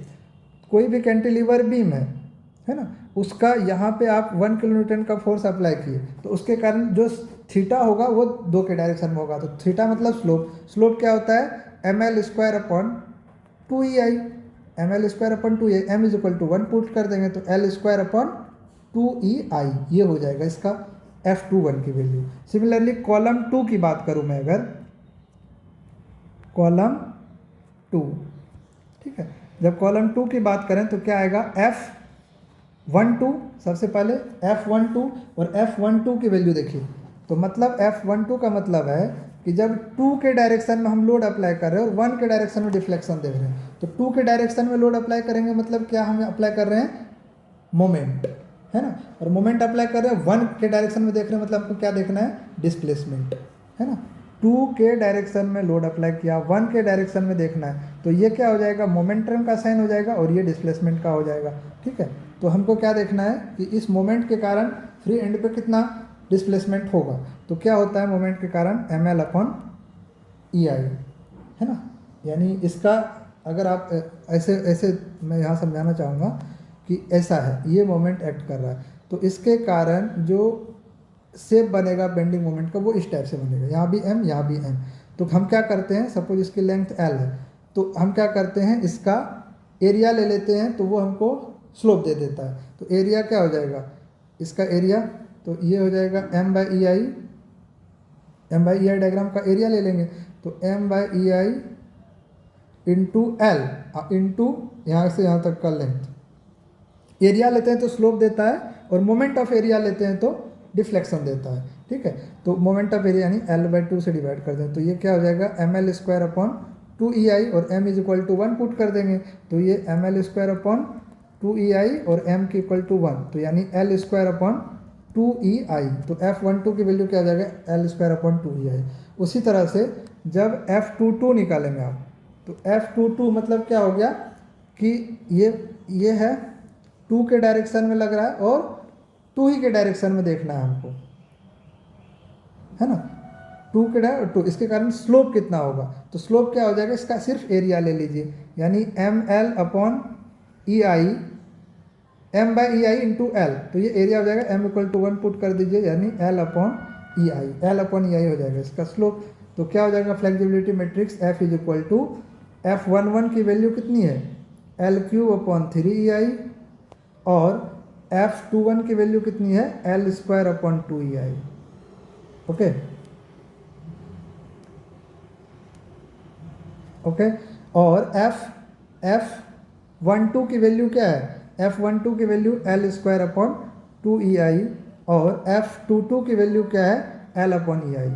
कोई भी कैंटिलीवर बीम है ना, उसका यहाँ पे आप 1 किलो न्यूटन का फोर्स अप्लाई किए, तो उसके कारण जो थीटा होगा वो 2 के डायरेक्शन में होगा, तो थीटा मतलब स्लोप क्या होता है ml² upon 2EI, ml² upon 2EI, m is equal to 1 put कर देंगे तो L² अपॉन 2EI, ये हो जाएगा इसका F21 की वैल्यू। सिमिलरली कॉलम 2 की बात करूँ मैं, अगर कॉलम 2, ठीक है, जब कॉलम 2 की बात करें तो क्या आएगा F12, सबसे पहले F12 और F12 की वैल्यू देखिए, तो मतलब F12 का मतलब है कि जब 2 के डायरेक्शन में हम लोड अप्लाई कर रहे हैं और 1 के डायरेक्शन में डिफ्लेक्शन देख रहे हैं, तो 2 के डायरेक्शन में लोड अप्लाई करेंगे मतलब क्या हम अप्लाई कर रहे हैं मोमेंट, है ना, और मोमेंट अप्लाई कर रहे हैं 1 के डायरेक्शन में देख रहे हैं, मतलब हमको क्या देखना है डिस्प्लेसमेंट, है ना। 2 के डायरेक्शन में लोड अप्लाई किया, 1 के डायरेक्शन में देखना है, तो ये क्या हो जाएगा मोमेंटम का साइन हो जाएगा और ये डिस्प्लेसमेंट का हो जाएगा, ठीक है। तो हमको क्या देखना है कि इस मोमेंट के कारण फ्री एंड पे कितना डिस्प्लेसमेंट होगा, तो क्या होता है मोमेंट के कारण ml अपॉन EI, है ना। यानी इसका अगर आप ऐसे मैं यहाँ समझाना चाहूँगा कि ऐसा है, ये मोमेंट एक्ट कर रहा है, तो इसके कारण जो शेप बनेगा बेंडिंग मोमेंट का वो इस टाइप से बनेगा, यहाँ भी m यहाँ भी m। तो हम क्या करते हैं, सपोज इसकी लेंथ L है, तो हम क्या करते हैं इसका एरिया ले लेते हैं, तो वो हमको स्लोप दे देता है, तो एरिया क्या हो जाएगा इसका एरिया, तो ये हो जाएगा m/EI, m/EI डायग्राम का एरिया ले लेंगे, तो m/EI इंटू L इंटू यहाँ से यहाँ तक का लेंथ, एरिया लेते हैं तो स्लोप देता है और मोमेंट ऑफ एरिया लेते हैं तो डिफ्लेक्शन देता है, ठीक है। तो मोमेंट ऑफ एरिया यानी L/2 से डिवाइड कर दें, तो ये क्या हो जाएगा ml² अपॉन 2EI और m is equal to 1 put कर देंगे, तो ये ml² अपॉन 2EI और m की इक्वल टू 1, तो यानी L² अपॉन 2EI, तो F12 की वैल्यू क्या हो जाएगा L² अपॉन 2EI। उसी तरह से जब F22 निकालेंगे आप, तो F22 मतलब क्या हो गया कि ये है 2 के डायरेक्शन में लग रहा है और 2 ही के डायरेक्शन में देखना है हमको, है ना, 2 के डायरेक्शन, इसके कारण स्लोप कितना होगा, तो स्लोप क्या हो जाएगा इसका सिर्फ एरिया ले लीजिए, यानी ml upon EI, m/EI into L, तो ये एरिया हो जाएगा m इक्वल टू 1 पुट कर दीजिए, यानी L अपॉन EI हो जाएगा इसका स्लोप। तो क्या हो जाएगा flexibility matrix F is equal to F11 की वैल्यू कितनी है L³/3EI और F21 की वैल्यू कितनी है L²/2EI। ओके ओके और F12 की वैल्यू क्या है F12 की वैल्यू L²/2EI और F22 की वैल्यू क्या है L/EI।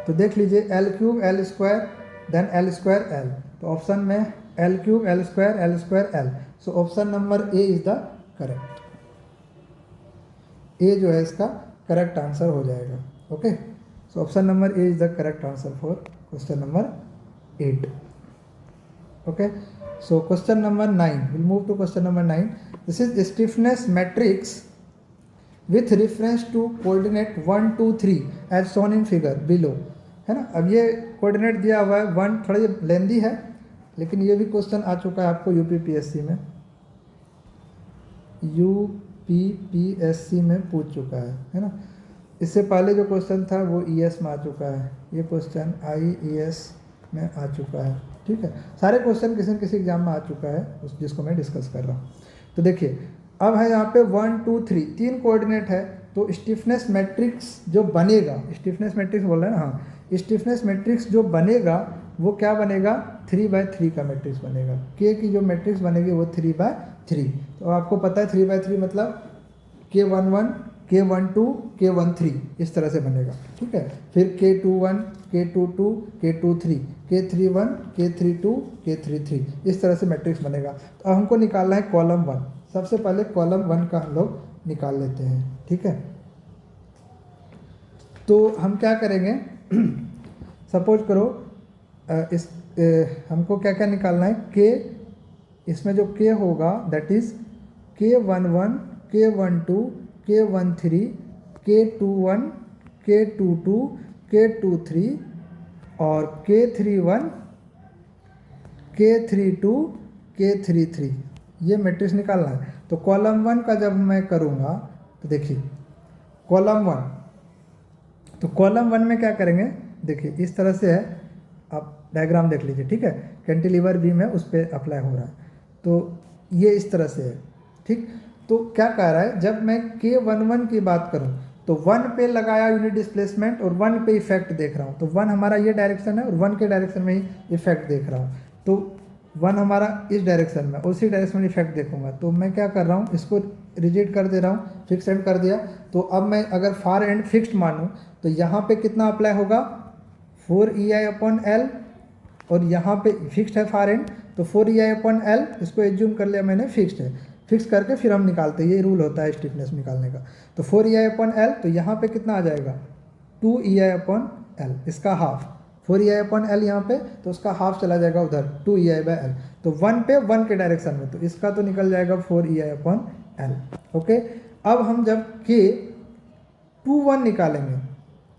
तो देख लीजिए L³ L² देन L²L, तो ऑप्शन में L³ L² L²L, so option number A is the correct. A जो है इसका करेक्ट आंसर हो जाएगा। Okay, so option number A is the correct answer for question number 8। Okay, so question number 9, we'll move to question number 9. This is stiffness matrix with reference to coordinate 1 2 3 as shown in figure below, है ना। अब ये coordinate दिया हुआ है 1, थोड़ा ये लेंदी है लेकिन ये भी क्वेश्चन आ चुका है आपको यूपीपीएससी में पूछ चुका है ना। इससे पहले जो क्वेश्चन था वो ईएस में आ चुका है, ये क्वेश्चन IES में आ चुका है। ठीक है, सारे क्वेश्चन किसी न किसी एग्जाम में आ चुका है जिसको मैं डिस्कस कर रहा हूँ। तो देखिए अब है यहाँ पे 1 2 3 3 कोऑर्डिनेट है, तो स्टिफनेस मैट्रिक्स जो बनेगा, स्टिफनेस मैट्रिक्स बोल रहे हैं ना, हाँ, स्टिफनेस मैट्रिक्स जो बनेगा वो क्या बनेगा 3/3 का मैट्रिक्स बनेगा। के की जो मैट्रिक्स बनेगी वो 3/3। तो आपको पता है 3/3 मतलब K11 K12 K13 इस तरह से बनेगा। ठीक है, फिर K21 K22 K23 K31 K32 K33 इस तरह से मैट्रिक्स बनेगा। तो अब हमको निकालना है कॉलम 1। सबसे पहले कॉलम 1 का हम लोग निकाल लेते हैं। ठीक है, तो हम क्या करेंगे सपोज करो हमको क्या क्या निकालना है K, इसमें जो K होगा that is K11 K12 K13 K21 K22 K23 और K31 K32 K33 ये मैट्रिक्स निकालना है। तो कॉलम 1 का जब मैं करूँगा तो देखिए कॉलम 1, तो कॉलम 1 में क्या करेंगे, देखिए इस तरह से है, आप डायग्राम देख लीजिए। ठीक है, कैंटिलीवर बीम है उस पर अप्लाई हो रहा है, तो ये इस तरह से है। ठीक, तो क्या कह रहा है जब मैं K11 की बात करूं तो 1 पे लगाया यूनिट डिस्प्लेसमेंट और 1 पे इफेक्ट देख रहा हूं, तो 1 हमारा ये डायरेक्शन है और 1 के डायरेक्शन में ही इफेक्ट देख रहा हूं, तो 1 हमारा इस डायरेक्शन में, उसी डायरेक्शन में इफेक्ट देखूंगा। तो मैं क्या कर रहा हूं, इसको रिजिड कर दे रहा हूं, फिक्स एंड कर दिया। तो अब मैं अगर फार एंड फिक्स्ड मानूं तो यहाँ पे कितना अप्लाई होगा 4EI/L और यहाँ पे फिक्स्ड है फार एंड, तो 4EI/L इसको एज्यूम कर लिया मैंने फिक्स्ड है। फिक्स करके फिर हम निकालते हैं, ये रूल होता है स्टिफनेस निकालने का। तो 4EI/L, तो यहाँ पे कितना आ जाएगा 2EI/L, इसका हाफ 4EI/L यहाँ पे, तो उसका हाफ चला जाएगा उधर 2EI/L, तो 1 पे 1 के डायरेक्शन में, तो इसका तो निकल जाएगा 4EI/L। ओके, अब हम जब K21 निकालेंगे,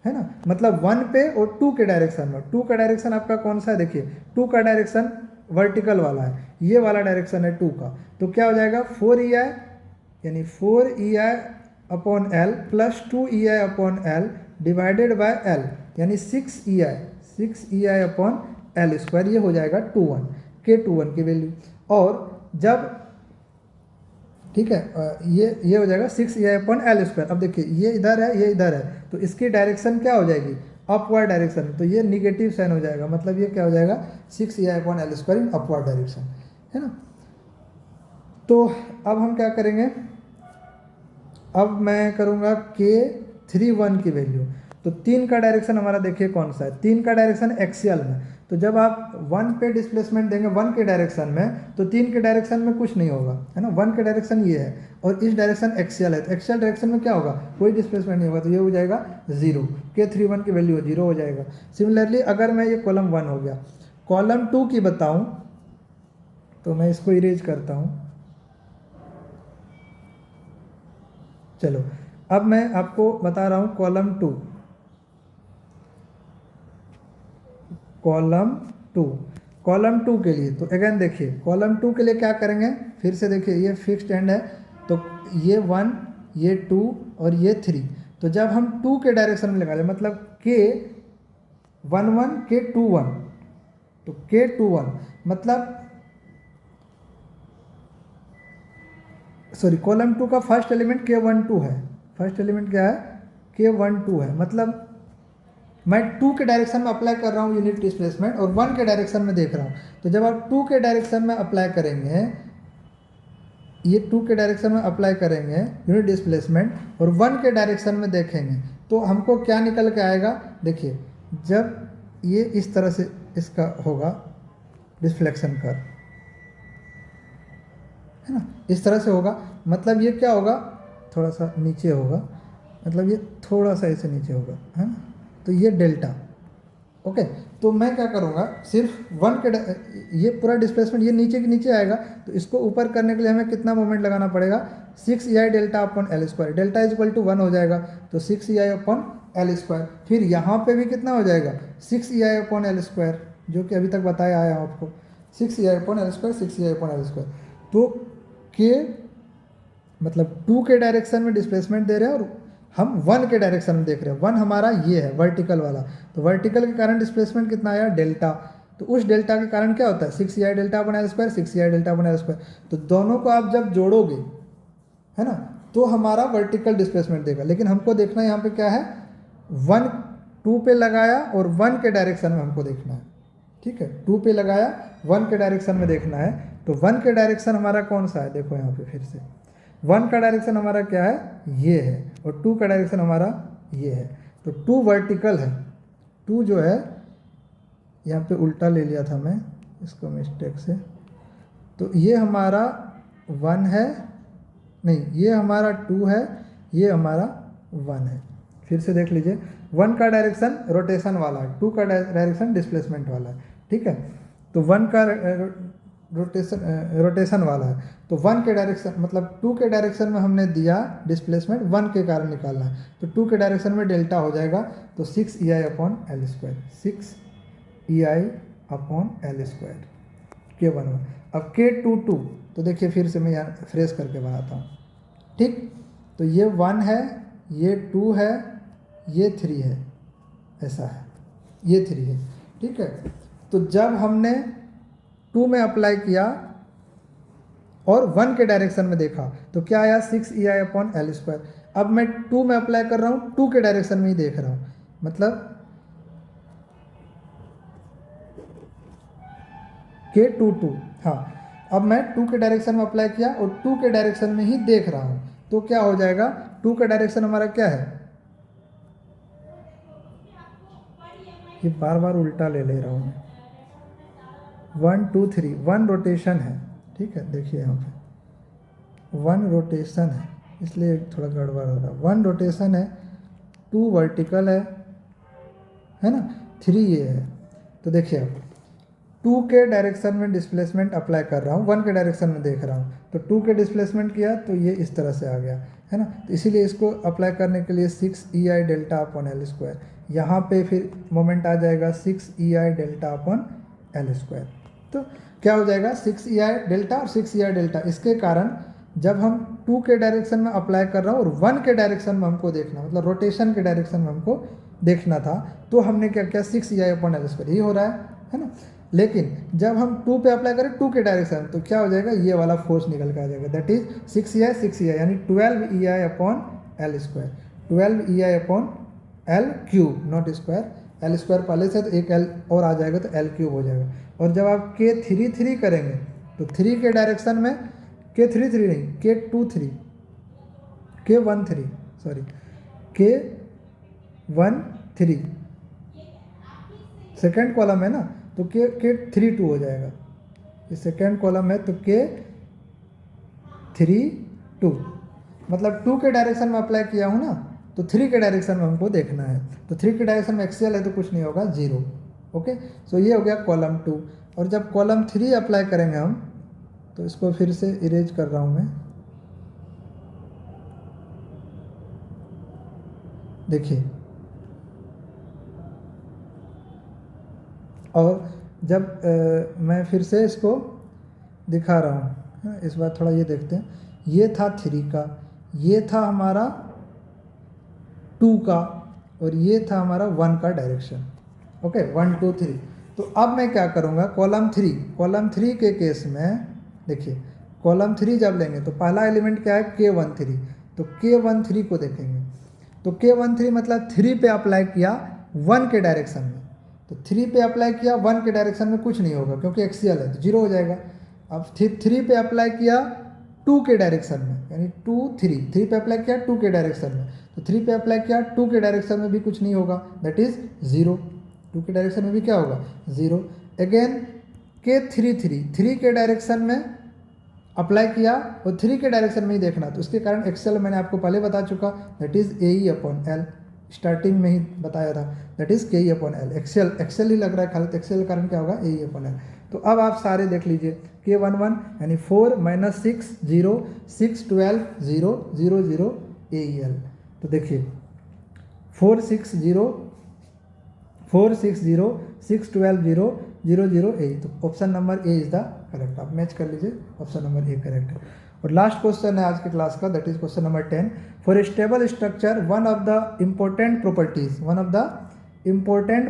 है ना, मतलब 1 पे और 2 के डायरेक्शन में, 2 का डायरेक्शन आपका कौन सा है, देखिए 2 का डायरेक्शन वर्टिकल वाला है, ये वाला डायरेक्शन है 2 का, तो क्या हो जाएगा 4EI यानी 4EI/L plus 2EI/L divided by L यानी 6EI/L², ये हो जाएगा 21 K21 की वैल्यू। और जब ठीक है ये हो जाएगा 6EI/L²। अब देखिए ये इधर है, ये इधर है, तो इसकी डायरेक्शन क्या हो जाएगी अपवर्ड डायरेक्शन, तो ये निगेटिव साइन हो जाएगा, मतलब ये क्या हो जाएगा 6EI/L² इन अपवर्ड डायरेक्शन, है ना। तो अब हम क्या करेंगे, अब मैं करूँगा K31 की वैल्यू, तो 3 का डायरेक्शन हमारा देखिए कौन सा है, 3 का डायरेक्शन एक्सियल में, तो जब आप 1 पे डिस्प्लेसमेंट देंगे 1 के डायरेक्शन में, तो 3 के डायरेक्शन में कुछ नहीं होगा, है ना। 1 के डायरेक्शन ये है और इस डायरेक्शन एक्सियल है, तो एक्सियल डायरेक्शन में क्या होगा, कोई डिस्प्लेसमेंट नहीं होगा, तो ये हो जाएगा 0, K31 की वैल्यू 0 हो जाएगा। सिमिलरली अगर मैं ये कॉलम 1 हो गया, कॉलम 2 की बताऊँ तो मैं इसको इरेज करता हूँ। चलो अब मैं आपको बता रहा हूँ कॉलम 2, कॉलम 2 के लिए, तो अगेन देखिए कॉलम 2 के लिए क्या करेंगे, फिर से देखिए ये फिक्स्ड एंड है, तो ये 1 ये 2 और ये 3, तो जब हम 2 के डायरेक्शन में लगा लें, मतलब K11 K21 तो K21 मतलब सॉरी कॉलम 2 का फर्स्ट एलिमेंट K12 है, फर्स्ट एलिमेंट क्या है K12 है, मतलब मैं 2 के डायरेक्शन में अप्लाई कर रहा हूँ यूनिट डिस्प्लेसमेंट और 1 के डायरेक्शन में देख रहा हूँ। तो जब आप 2 के डायरेक्शन में अप्लाई करेंगे, ये 2 के डायरेक्शन में अप्लाई करेंगे यूनिट डिस्प्लेसमेंट और 1 के डायरेक्शन में देखेंगे तो हमको क्या निकल के आएगा, देखिए जब ये इस तरह से इसका होगा डिफ्लेक्शन कर्व, है ना, इस तरह से होगा, मतलब ये क्या होगा, थोड़ा सा नीचे होगा, मतलब ये थोड़ा सा ऐसे नीचे होगा, है ना, तो ये डेल्टा। ओके, तो मैं क्या करूँगा, सिर्फ 1 के ये पूरा डिस्प्लेसमेंट ये नीचे के नीचे आएगा, तो इसको ऊपर करने के लिए हमें कितना मोमेंट लगाना पड़ेगा, 6EI delta upon L square, delta is equal to 1 हो जाएगा, तो 6EI अपॉन एल स्क्वायर, फिर यहाँ पे भी कितना हो जाएगा 6EI अपॉन एल स्क्वायर, जो कि अभी तक बताया आया आपको, 6EI upon L square, 6EI upon L square. तो के मतलब 2 के डायरेक्शन में डिस्प्लेसमेंट दे रहे हैं और हम 1 के डायरेक्शन में देख रहे हैं, 1 हमारा ये है वर्टिकल वाला, तो वर्टिकल के कारण डिस्प्लेसमेंट कितना आया डेल्टा, तो उस डेल्टा के कारण क्या होता है 6EI delta upon L square, 6EI delta upon L square, तो दोनों को आप जब जोड़ोगे, है ना, तो हमारा वर्टिकल डिस्प्लेसमेंट देगा, लेकिन हमको देखना यहाँ पे क्या है, 1 2 पे लगाया और 1 के डायरेक्शन में हमको देखना है, ठीक है, 2 पे लगाया 1 के डायरेक्शन में देखना है, तो 1 के डायरेक्शन हमारा कौन सा है, देखो यहाँ पे फिर से 1 का डायरेक्शन हमारा क्या है, ये है, और 2 का डायरेक्शन हमारा ये है, तो 2 वर्टिकल है, 2 जो है यहाँ पे उल्टा ले लिया था मैं इसको मिस्टेक से, तो ये हमारा 1 है, नहीं ये हमारा 2 है, ये हमारा 1 है, फिर से देख लीजिए, 1 का डायरेक्शन रोटेशन वाला है, 2 का डायरेक्शन डिस्प्लेसमेंट वाला है, ठीक है, तो 1 का रोटेशन वाला है, तो 1 के डायरेक्शन मतलब 2 के डायरेक्शन में हमने दिया डिस्प्लेसमेंट 1 के कारण निकालना है, तो 2 के डायरेक्शन में डेल्टा हो जाएगा, तो 6EI upon L square, 6EI upon L square K11। अब K22 तो देखिए फिर से मैं यहाँ फ्रेश करके बनाता हूँ, ठीक, तो ये 1 है, ये 2 है, ये 3 है, ऐसा है, ये 3 है, ठीक है, तो जब हमने 2 में अप्लाई किया और 1 के डायरेक्शन में देखा तो क्या आया 6EI अपॉन एल स्क्वायर, अब मैं 2 में अप्लाई कर रहा हूँ, 2 के डायरेक्शन में ही देख रहा हूँ, मतलब K22, हाँ, अब मैं 2 के डायरेक्शन में अप्लाई किया और 2 के डायरेक्शन में ही देख रहा हूँ, तो क्या हो जाएगा, 2 का डायरेक्शन हमारा क्या है, ये बार बार उल्टा ले रहा हूँ मैं, 1 2 3 1 रोटेशन है, ठीक है, देखिए यहाँ पे 1 रोटेशन है, इसलिए थोड़ा गड़बड़ हो रहा है, 1 रोटेशन है, 2 वर्टिकल है ना, 3 ये है, तो देखिए अब 2 के डायरेक्शन में डिस्प्लेसमेंट अप्लाई कर रहा हूँ, 1 के डायरेक्शन में देख रहा हूँ, तो 2 के डिस्प्लेसमेंट किया तो ये इस तरह से आ गया, है ना, तो इसीलिए इसको अप्लाई करने के लिए 6EI delta upon L square, यहाँ पे फिर मोमेंट आ जाएगा 6EI delta upon L square, तो क्या हो जाएगा 6EI डेल्टा और 6EI डेल्टा, इसके कारण जब हम 2 के डायरेक्शन में अप्लाई कर रहा हूँ और 1 के डायरेक्शन में हमको देखना, मतलब रोटेशन के डायरेक्शन में हमको देखना था, तो हमने क्या किया 6EI अपॉन एल स्क्वायर, ये हो रहा है ना, लेकिन जब हम 2 पे अप्लाई करें 2 के डायरेक्शन, तो क्या हो जाएगा, ये वाला फोर्स निकल के आ जाएगा, दैट इज 6EI यानी 12EI upon L square, 12EI upon L cube, not square, L square पहले से, तो एक एल और आ जाएगा तो एल क्यूब हो जाएगा, और जब आप K33 करेंगे तो 3 के डायरेक्शन में K33 नहीं K23 K13 sorry K13 second column है ना, तो K32 हो जाएगा, ये सेकेंड कॉलम है तो K32, मतलब 2 के डायरेक्शन में अप्लाई किया हूँ ना, तो 3 के डायरेक्शन में हमको देखना है, तो 3 के डायरेक्शन में एक्सियल है तो कुछ नहीं होगा, 0, ओके, सो ये हो गया कॉलम 2, और जब कॉलम 3 अप्लाई करेंगे हम, तो इसको फिर से इरेज कर रहा हूँ मैं, देखिए, और जब मैं फिर से इसको दिखा रहा हूँ, इस बार थोड़ा ये देखते हैं, ये था 3 का, ये था हमारा 2 का, और ये था हमारा 1 का डायरेक्शन, ओके 1 2 3, तो अब मैं क्या करूँगा, कॉलम थ्री के केस में देखिए, कॉलम थ्री जब लेंगे तो पहला एलिमेंट क्या है, K13, तो K13 को देखेंगे। तो K13 मतलब 3 पे अप्लाई किया 1 के डायरेक्शन में, तो 3 पे अप्लाई किया 1 के डायरेक्शन में कुछ नहीं होगा क्योंकि एक्सियल है तो 0 हो जाएगा। अब 3 पे अप्लाई किया 2 के डायरेक्शन में, यानी 2 3 पे अप्लाई किया 2 के डायरेक्शन में, तो 3 पे अप्लाई किया 2 के डायरेक्शन में भी कुछ नहीं होगा, दैट इज़ 0। 2 के डायरेक्शन में भी क्या होगा, 0। अगेन K33 के डायरेक्शन में अप्लाई किया और 3 के डायरेक्शन में ही देखना, तो उसके कारण एक्सेल मैंने आपको पहले बता चुका, दैट इज़ AE/L, स्टार्टिंग में ही बताया था, दैट इज़ KE/L। एक्सेल ही लग रहा है खाली, तो एक्सेल कारण क्या होगा, AE/L। तो अब आप सारे देख लीजिए, K11 यानी 4 - 6 0 6 12 0 0 0 AEL। तो देखिए 4 6 0 6 0 6 12 0 0 0 A, तो option number A is the correct. आप मैच कर लीजिए, ऑप्शन नंबर ए करेक्ट है। और लास्ट क्वेश्चन है आज के क्लास का, that is question number 10। For a stable structure one of the important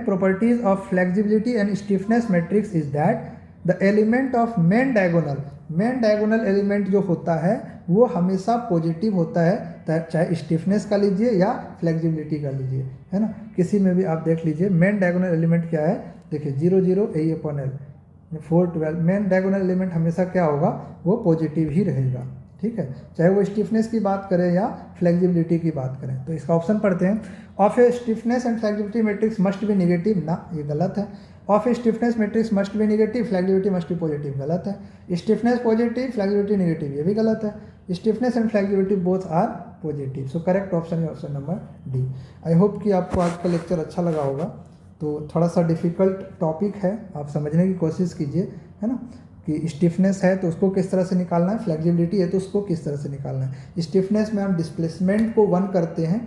properties of flexibility and stiffness matrix is that the element of main diagonal element जो होता है वो हमेशा पॉजिटिव होता है, चाहे स्टिफनेस का लीजिए या फ्लेक्सिबिलिटी का लीजिए, है ना। किसी में भी आप देख लीजिए मेन डायगोनल एलिमेंट क्या है, देखिए 0 0 AE/L 4 12, मेन डायगोनल एलिमेंट हमेशा क्या होगा, वो पॉजिटिव ही रहेगा, ठीक है, चाहे वो स्टिफनेस की बात करें या फ्लेक्सिबिलिटी की बात करें। तो इसका ऑप्शन पढ़ते हैं, of A stiffness and flexibility matrix must be negative, ना ये गलत है। Of A stiffness matrix must be negative, flexibility must be positive, गलत है। स्टिफनेस पॉजिटिव, फ्लेक्सिबिलिटी निगेटिव, ये भी गलत है। Stiffness and flexibility both are positive, so correct option है option number D. I hope कि आपको आज का लेक्चर अच्छा लगा होगा। तो थोड़ा सा डिफ़िकल्ट टॉपिक है, आप समझने की कोशिश कीजिए, है ना, कि स्टिफनेस है तो उसको किस तरह से निकालना है, फ्लेक्सिबिलिटी है तो उसको किस तरह से निकालना है। स्टिफनेस में हम डिस्प्लेसमेंट को 1 करते हैं,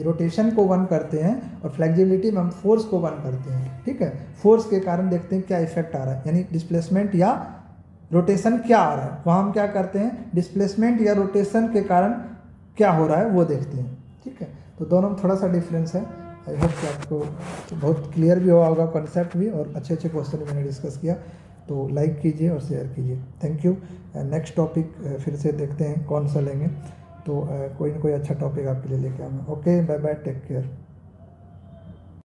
रोटेशन को 1 करते हैं, और फ्लेक्सिबिलिटी में हम फोर्स को 1 करते हैं, ठीक है। फोर्स के कारण देखते हैं क्या इफेक्ट आ रहा है, यानी डिस्प्लेसमेंट या रोटेशन क्या आ रहा है, वहाँ हम क्या करते हैं, डिस्प्लेसमेंट या रोटेशन के कारण क्या हो रहा है वो देखते हैं, ठीक है। तो दोनों में थोड़ा सा डिफरेंस है। आई होप कि आपको बहुत क्लियर भी हुआ होगा कॉन्सेप्ट भी, और अच्छे अच्छे क्वेश्चन मैंने डिस्कस किया। तो लाइक कीजिए और शेयर कीजिए, थैंक यू। नेक्स्ट टॉपिक फिर से देखते हैं कौन सा लेंगे, तो कोई ना कोई अच्छा टॉपिक आपके लिए लेके आऊँगा। Okay, bye bye, take care.